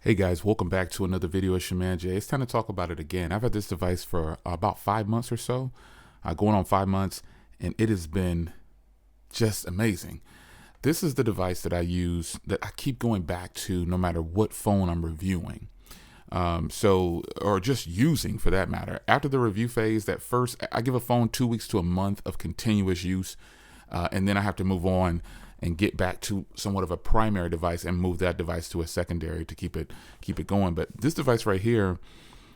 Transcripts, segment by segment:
Hey guys, welcome back to another video. It's your man Jay. It's time to talk about it again. I've had this device for about 5 months or so, going on 5 months, and it has been just amazing. This is the device that I use that I keep going back to no matter what phone I'm reviewing. Or just using for that matter. After the review phase, that first, I give a phone 2 weeks to a month of continuous use, and then I have to move on and get back to somewhat of a primary device and move that device to a secondary to keep it going. But this device right here,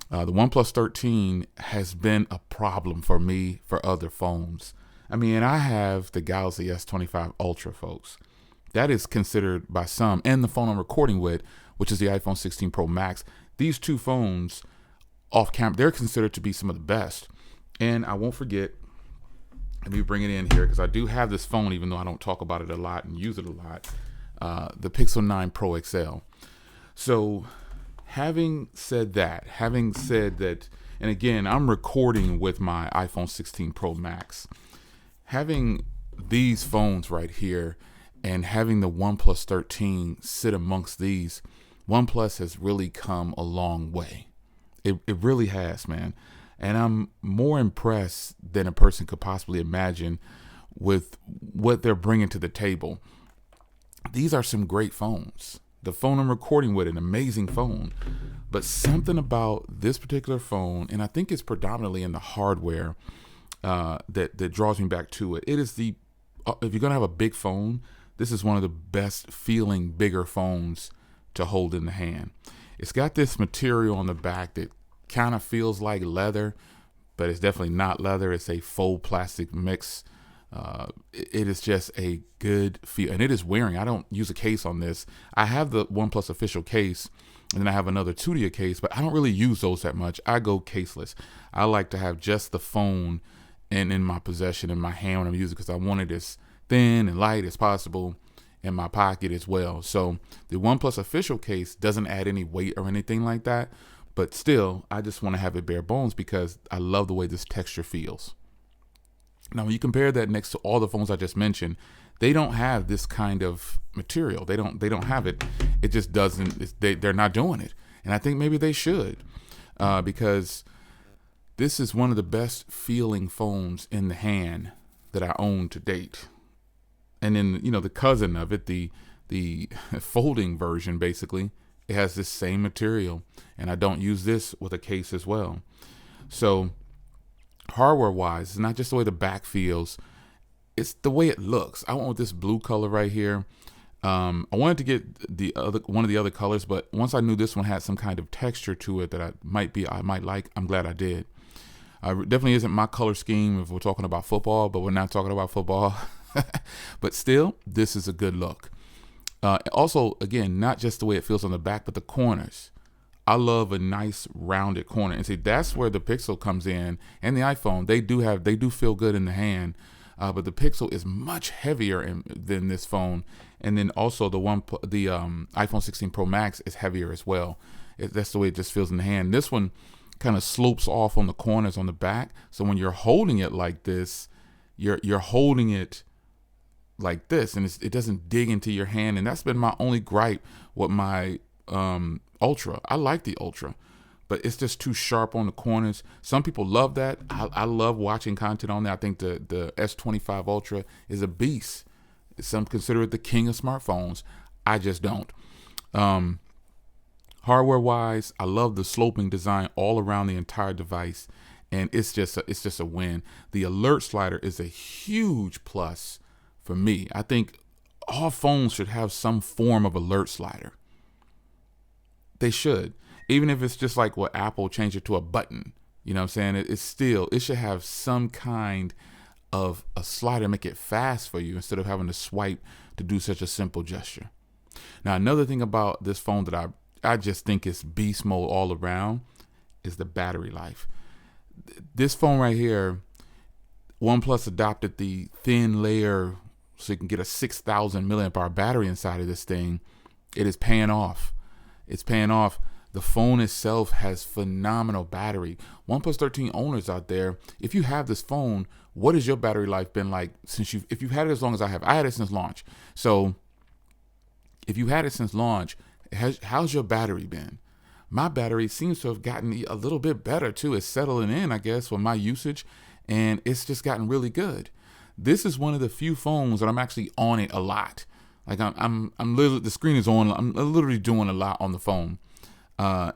the OnePlus 13, has been a problem for me for other phones. I mean, I have the Galaxy S25 Ultra, folks. That is considered by some, and the phone I'm recording with, which is the iPhone 16 Pro Max. These two phones off camera, they're considered to be some of the best. And I won't forget, let me bring it in here because I do have this phone, even though I don't talk about it a lot and use it a lot, the Pixel 9 Pro XL. So having said that, and again, I'm recording with my iPhone 16 Pro Max. Having these phones right here and having the OnePlus 13 sit amongst these, OnePlus has really come a long way. It really has, man. And I'm more impressed than a person could possibly imagine with what they're bringing to the table. These are some great phones. The phone I'm recording with, an amazing phone. But something about this particular phone, and I think it's predominantly in the hardware that draws me back to it. It is if you're going to have a big phone, this is one of the best feeling bigger phones to hold in the hand. It's got this material on the back that kind of feels like leather, but it's definitely not leather. It's a faux plastic mix. It is just a good feel, and it is wearing. I don't use a case on this. I have the OnePlus official case, and then I have another Tudia case, but I don't really use those that much. I go caseless. I like to have just the phone in my possession, in my hand when I'm using it, because I want it as thin and light as possible in my pocket as well. So the OnePlus official case doesn't add any weight or anything like that. But still, I just want to have it bare bones because I love the way this texture feels. Now, when you compare that next to all the phones I just mentioned, they don't have this kind of material. They don't have it. It just doesn't. They're not doing it, and I think maybe they should, because this is one of the best feeling phones in the hand that I own to date. And then the cousin of it, the folding version, basically. It has this same material, and I don't use this with a case as well. So hardware-wise, it's not just the way the back feels, it's the way it looks. I went with this blue color right here. I wanted to get one of the other colors, but once I knew this one had some kind of texture to it that I might like, I'm glad I did. It definitely isn't my color scheme if we're talking about football, but we're not talking about football. But still, this is a good look. Also, again, not just the way it feels on the back, but the corners. I love a nice rounded corner. And see, that's where the Pixel comes in, and the iPhone. They do feel good in the hand, but the Pixel is much heavier than this phone. And then also the iPhone 16 Pro Max is heavier as well. That's the way it just feels in the hand. This one kind of slopes off on the corners on the back. So when you're holding it like this, you're holding it like this, and it doesn't dig into your hand. And that's been my only gripe with my Ultra. I like the Ultra, but it's just too sharp on the corners. Some people love that. I love watching content on there. I think the S25 Ultra is a beast. Some consider it the king of smartphones. I just don't. Hardware wise, I love the sloping design all around the entire device, and it's just a win. The alert slider is a huge plus for me. I think all phones should have some form of alert slider. They should. Even if it's just like what Apple changed it to a button. You know what I'm saying? It should have some kind of a slider, make it fast for you instead of having to swipe to do such a simple gesture. Now, another thing about this phone that I just think is beast mode all around is the battery life. This phone right here, OnePlus adopted the thin layer so you can get a 6,000 milliamp hour battery inside of this thing. It is paying off. It's paying off. The phone itself has phenomenal battery. OnePlus 13 owners out there, if you have this phone, what has your battery life been like if you've had it as long as I have? I had it since launch. So if you had it since launch, How's your battery been? My battery seems to have gotten a little bit better too. It's settling in, I guess, with my usage, and it's just gotten really good. This is one of the few phones that I'm actually on it a lot. Like I'm literally, the screen is on. I'm literally doing a lot on the phone. I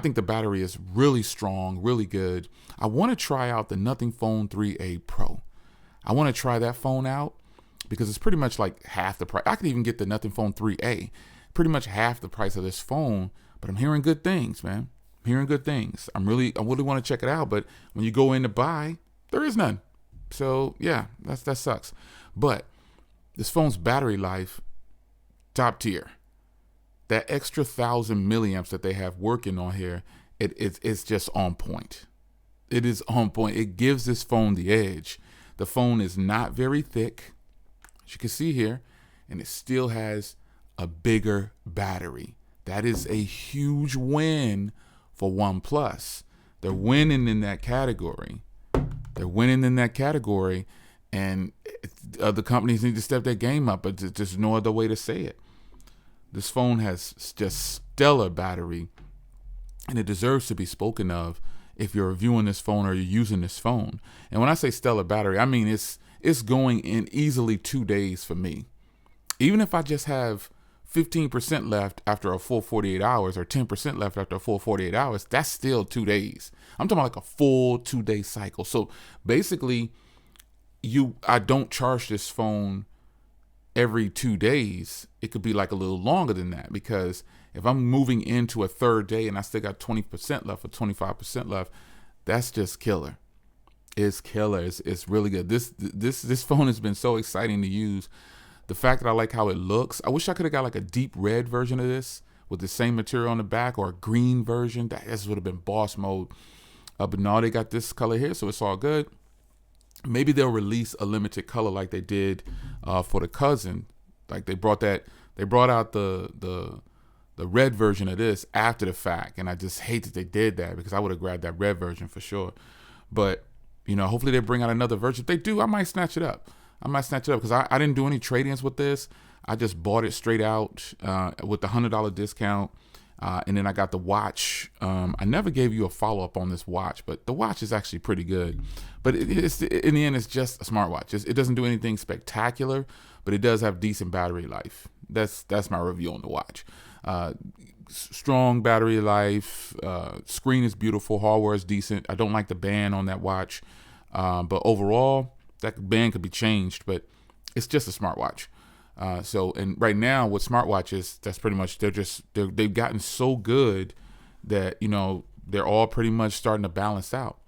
think the battery is really strong, really good. I want to try out the Nothing Phone 3A Pro. I want to try that phone out because it's pretty much like half the price. I could even get the Nothing Phone 3A, pretty much half the price of this phone. But I'm hearing good things, man. I'm hearing good things. I really want to check it out. But when you go in to buy, there is none. So yeah, that sucks. But this phone's battery life, top tier. That extra 1,000 milliamps that they have working on here, it's just on point. It is on point. It gives this phone the edge. The phone is not very thick, as you can see here, and it still has a bigger battery. That is a huge win for OnePlus. They're winning in that category. And other companies need to step their game up, but there's no other way to say it. This phone has just stellar battery, and it deserves to be spoken of if you're reviewing this phone or you're using this phone. And when I say stellar battery, I mean it's going in easily 2 days for me. Even if I just have 15% left after a full 48 hours or 10% left after a full 48 hours, that's still 2 days. I'm talking about like a full 2-day cycle. So basically, I don't charge this phone every 2 days. It could be like a little longer than that, because if I'm moving into a third day and I still got 20% left or 25% left, that's just killer. It's killer. It's really good. This phone has been so exciting to use. The fact that I like how it looks. I wish I could have got like a deep red version of this with the same material on the back, or a green version. This would have been boss mode. But no, they got this color here, so it's all good. Maybe they'll release a limited color like they did for the cousin. Like they brought out the red version of this after the fact, and I just hate that they did that, because I would have grabbed that red version for sure. But hopefully they bring out another version. If they do, I might snatch it up. Because I didn't do any trade-ins with this. I just bought it straight out with the $100 discount. And then I got the watch. I never gave you a follow-up on this watch, but the watch is actually pretty good. But it's in the end, it's just a smartwatch. It doesn't do anything spectacular, but it does have decent battery life. That's my review on the watch. Strong battery life. Screen is beautiful. Hardware is decent. I don't like the band on that watch. But overall, that band could be changed, but it's just a smartwatch. And right now with smartwatches, that's pretty much, they've gotten so good that, they're all pretty much starting to balance out.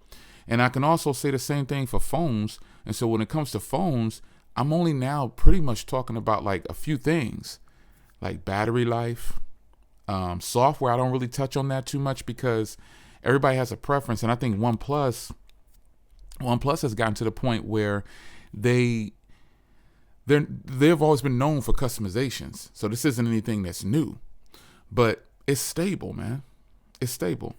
And I can also say the same thing for phones. And so when it comes to phones, I'm only now pretty much talking about like a few things, like battery life, software. I don't really touch on that too much because everybody has a preference. And I think OnePlus has gotten to the point where they've always been known for customizations. So this isn't anything that's new, but it's stable, man. It's stable.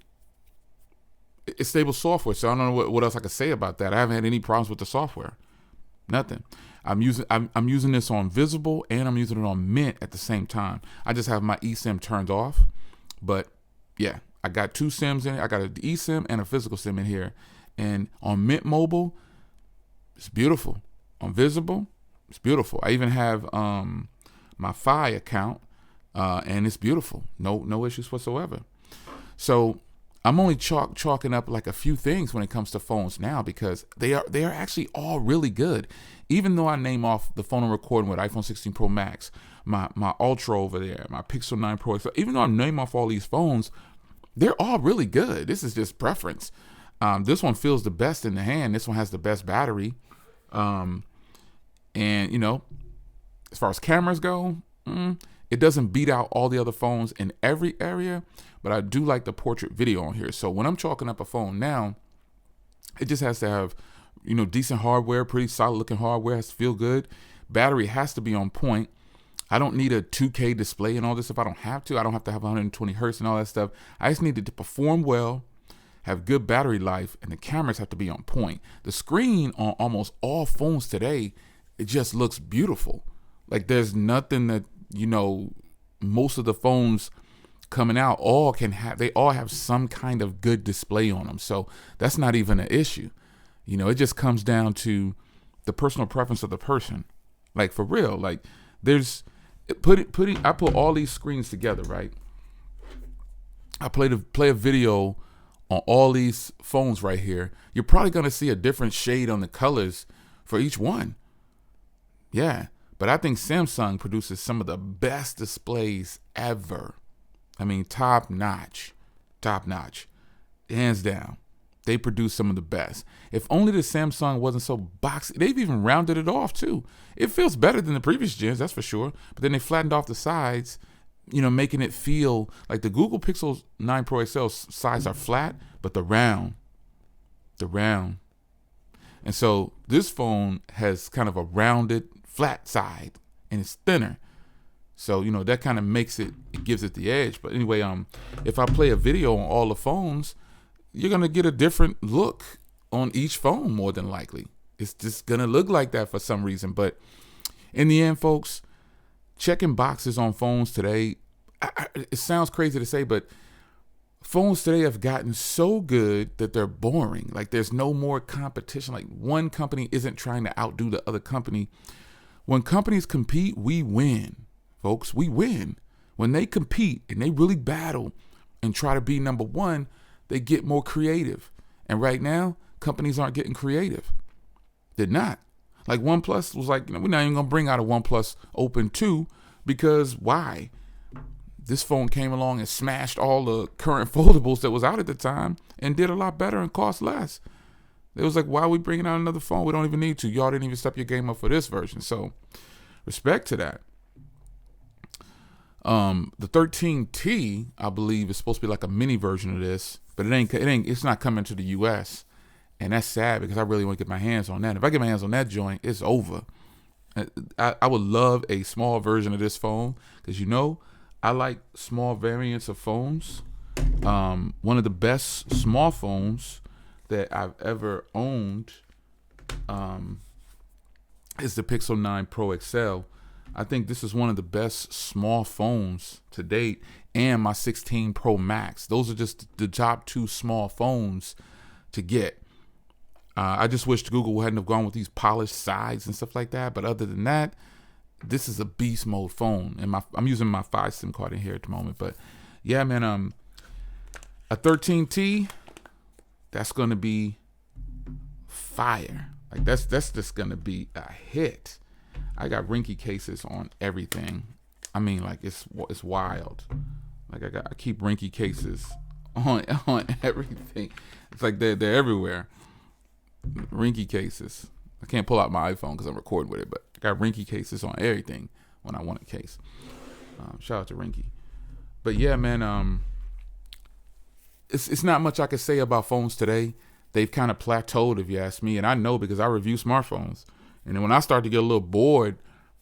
It's stable software. So I don't know what else I could say about that. I haven't had any problems with the software. Nothing. I'm using this on Visible and I'm using it on Mint at the same time. I just have my eSIM turned off, but yeah, I got 2 SIMs in it. I got an eSIM and a physical SIM in here. And on Mint Mobile, it's beautiful. On Visible, it's beautiful. I even have my Fi account, and it's beautiful. No issues whatsoever. So I'm only chalking up like a few things when it comes to phones now, because they are actually all really good. Even though I name off the phone I'm recording with, iPhone 16 Pro Max, my Ultra over there, my Pixel 9 Pro. So even though I name off all these phones, they're all really good. This is just preference. This one feels the best in the hand. This one has the best battery. And as far as cameras go, it doesn't beat out all the other phones in every area, but I do like the portrait video on here. So when I'm chalking up a phone now, it just has to have, decent hardware, pretty solid looking hardware, has to feel good. Battery has to be on point. I don't need a 2K display and all this if I don't have to. I don't have to have 120 hertz and all that stuff. I just need it to perform well, have good battery life, and the cameras have to be on point. The screen on almost all phones today, it just looks beautiful. Like there's nothing that, most of the phones coming out they all have some kind of good display on them. So that's not even an issue. It just comes down to the personal preference of the person. Like, for real, like I put all these screens together, right? I play a video on all these phones right here. You're probably going to see a different shade on the colors for each one. Yeah. But I think Samsung produces some of the best displays ever. I mean, top notch, hands down. They produce some of the best. If only the Samsung wasn't so boxy. They've even rounded it off too. It feels better than the previous gens, that's for sure. But then they flattened off the sides, making it feel like the Google Pixel 9 Pro XL sides are flat, but the round. And so this phone has kind of a rounded, flat side, and it's thinner. So, that kind of it gives it the edge. But anyway, if I play a video on all the phones, you're going to get a different look on each phone, more than likely. It's just going to look like that for some reason. But in the end, folks, checking boxes on phones today, it sounds crazy to say, but phones today have gotten so good that they're boring. Like, there's no more competition. Like, one company isn't trying to outdo the other company. When companies compete, we win, folks. We win. When they compete and they really battle and try to be number one, they get more creative. And right now, companies aren't getting creative. They're not. Like, OnePlus was like, we're not even going to bring out a OnePlus Open 2 because why? This phone came along and smashed all the current foldables that was out at the time and did a lot better and cost less. It was like, why are we bringing out another phone? We don't even need to. Y'all didn't even step your game up for this version. So respect to that. The 13T, I believe, is supposed to be like a mini version of this, but it's not coming to the US. And that's sad because I really want to get my hands on that. If I get my hands on that joint, it's over. I would love a small version of this phone because, I like small variants of phones. One of the best small phones that I've ever owned is the Pixel 9 Pro XL. I think this is one of the best small phones to date, and my 16 Pro Max. Those are just the top two small phones to get. I just wish Google hadn't have gone with these polished sides and stuff like that. But other than that, this is a beast mode phone. And I'm using my 5 SIM card in here at the moment. But yeah, man, a 13T, that's gonna be fire. Like that's just gonna be a hit. I got Rinky cases on everything. I mean, like it's wild. Like I keep Rinky cases on everything. It's like they're everywhere. Rinky cases. I can't pull out my iPhone because I'm recording with it, but I got Rinky cases on everything when I want a case. Shout out to Rinky. But yeah, man, it's not much I can say about phones today. They've kind of plateaued, if you ask me, and I know because I review smartphones. And then when I start to get a little bored,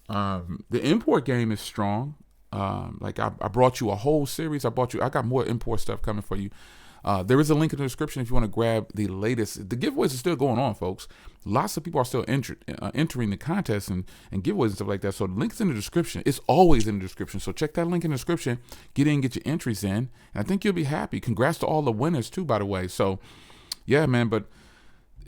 the import game is strong. Like I brought you a whole series. I got more import stuff coming for you. There is a link in the description if you want to grab the latest. The giveaways are still going on, folks. Lots of people are still entering the contest and giveaways and stuff like that. So the link's in the description. It's always in the description. So check that link in the description. Get in, get your entries in. And I think you'll be happy. Congrats to all the winners too, by the way. So yeah, man. But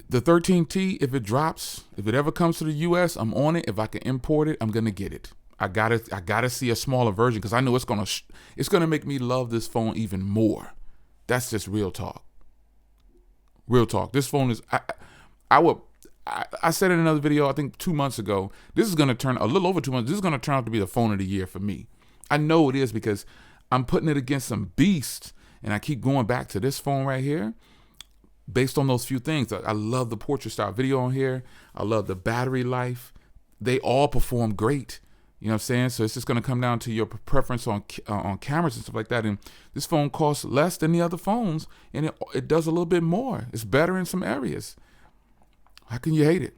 the 13T, if it drops, if it ever comes to the US, I'm on it. If I can import it, I'm gonna get it. I gotta see a smaller version because I know it's gonna make me love this phone even more. That's just real talk. Real talk. This phone is, I said in another video, I think 2 months ago, this is going to turn, a little over 2 months, this is going to turn out to be the phone of the year for me. I know it is because I'm putting it against some beasts, and I keep going back to this phone right here based on those few things. I love the portrait style video on here. I love the battery life. They all perform great. You know what I'm saying? So it's just going to come down to your preference on cameras and stuff like that. And this phone costs less than the other phones, and it does a little bit more. It's better in some areas. How can you hate it?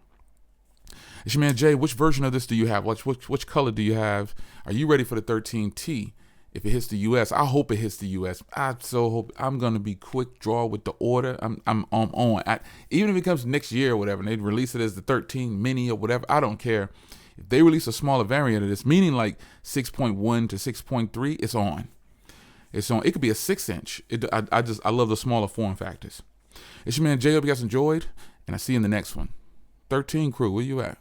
It's your man Jay. Which version of this do you have? Which color do you have? Are you ready for the 13T? If it hits the US, I hope it hits the US. I so hope. I'm gonna be quick draw with the order. I'm on. Even if it comes next year or whatever, and they release it as the 13 mini or whatever, I don't care. If they release a smaller variant of this, meaning like 6.1 to 6.3, it's on. It's on. It could be a 6-inch. I love the smaller form factors. It's your man Jay. Hope you guys enjoyed, and I see you in the next one. 13 crew, where you at?